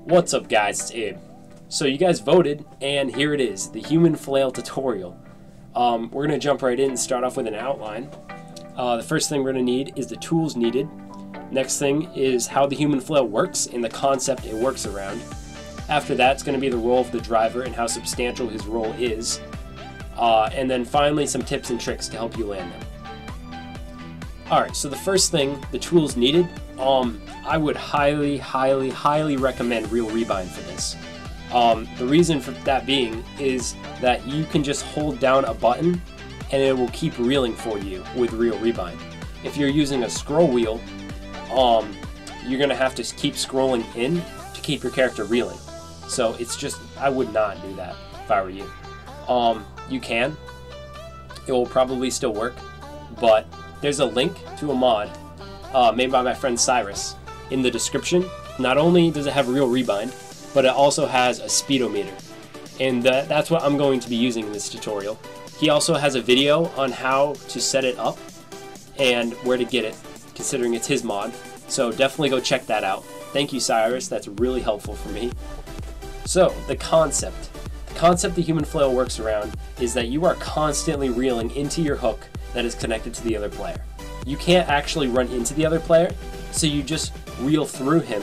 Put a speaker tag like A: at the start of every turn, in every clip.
A: What's up guys, it's Abe. So you guys voted, and here it is, the human flail tutorial. We're going to jump right in and start off with an outline. The first thing we're going to need is the tools needed. Next thing is how the human flail works and the concept it works around. After that, it's going to be the role of the driver and how substantial his role is. And then finally, some tips and tricks to help you land them. Alright, so the first thing, the tools needed, I would highly recommend Real Rebind for this. The reason for that being is that you can just hold down a button and it will keep reeling for you with Real Rebind. If you're using a scroll wheel, you're going to have to keep scrolling in to keep your character reeling. So it's just, I would not do that if I were you. You can. It will probably still work, but there's a link to a mod made by my friend Cyrus in the description. Not only does it have Real Rebind, but it also has a speedometer, and that's what I'm going to be using in this tutorial. He also has a video on how to set it up and where to get it, considering it's his mod, so definitely go check that out. Thank you, Cyrus, that's really helpful for me. So, the concept the human flail works around is that you are constantly reeling into your hook that is connected to the other player. You can't actually run into the other player, so you just reel through him,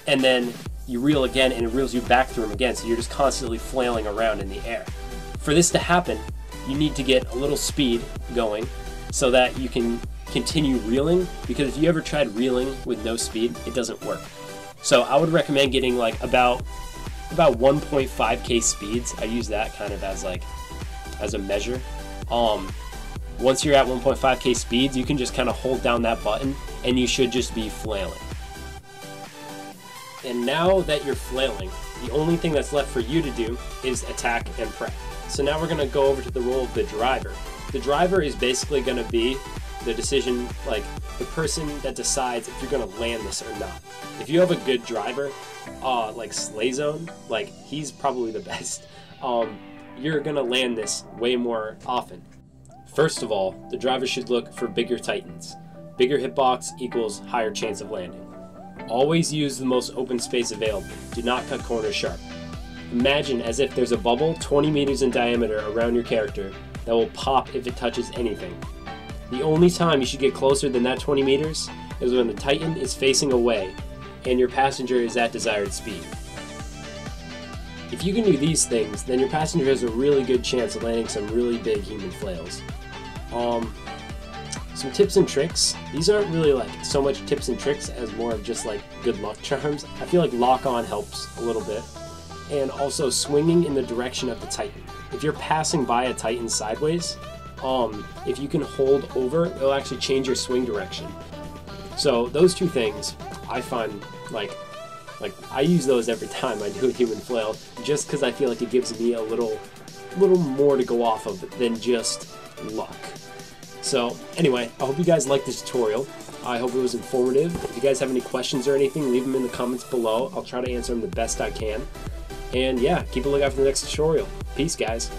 A: and then you reel again and it reels you back through him again, so you're just constantly flailing around in the air. For this to happen, you need to get a little speed going so that you can continue reeling, because if you ever tried reeling with no speed, it doesn't work. So I would recommend getting like about 1.5k speeds. I use that kind of as a measure. Once you're at 1.5k speeds, you can just kind of hold down that button and you should just be flailing. And now that you're flailing, the only thing that's left for you to do is attack and prep. So now we're going to go over to the role of the driver. The driver is basically going to be the decision, like the person that decides if you're going to land this or not. If you have a good driver, like Slayzone, like he's probably the best, you're going to land this way more often. First of all, the driver should look for bigger titans. Bigger hitbox equals higher chance of landing. Always use the most open space available. Do not cut corners sharp. Imagine as if there's a bubble 20 meters in diameter around your character that will pop if it touches anything. The only time you should get closer than that 20 meters is when the titan is facing away and your passenger is at desired speed. If you can do these things, then your passenger has a really good chance of landing some really big human flails. Some tips and tricks. These aren't really like so much tips and tricks as more of just like good luck charms. I feel like lock-on helps a little bit. And also swinging in the direction of the titan. If you're passing by a titan sideways, if you can hold over, it'll actually change your swing direction. So those two things I find like I use those every time I do a human flail, just because I feel like it gives me a little more to go off of than just luck. So anyway, I hope you guys liked this tutorial. I hope it was informative. If you guys have any questions or anything, leave them in the comments below. I'll try to answer them the best I can. And yeah, keep a lookout for the next tutorial. Peace, guys.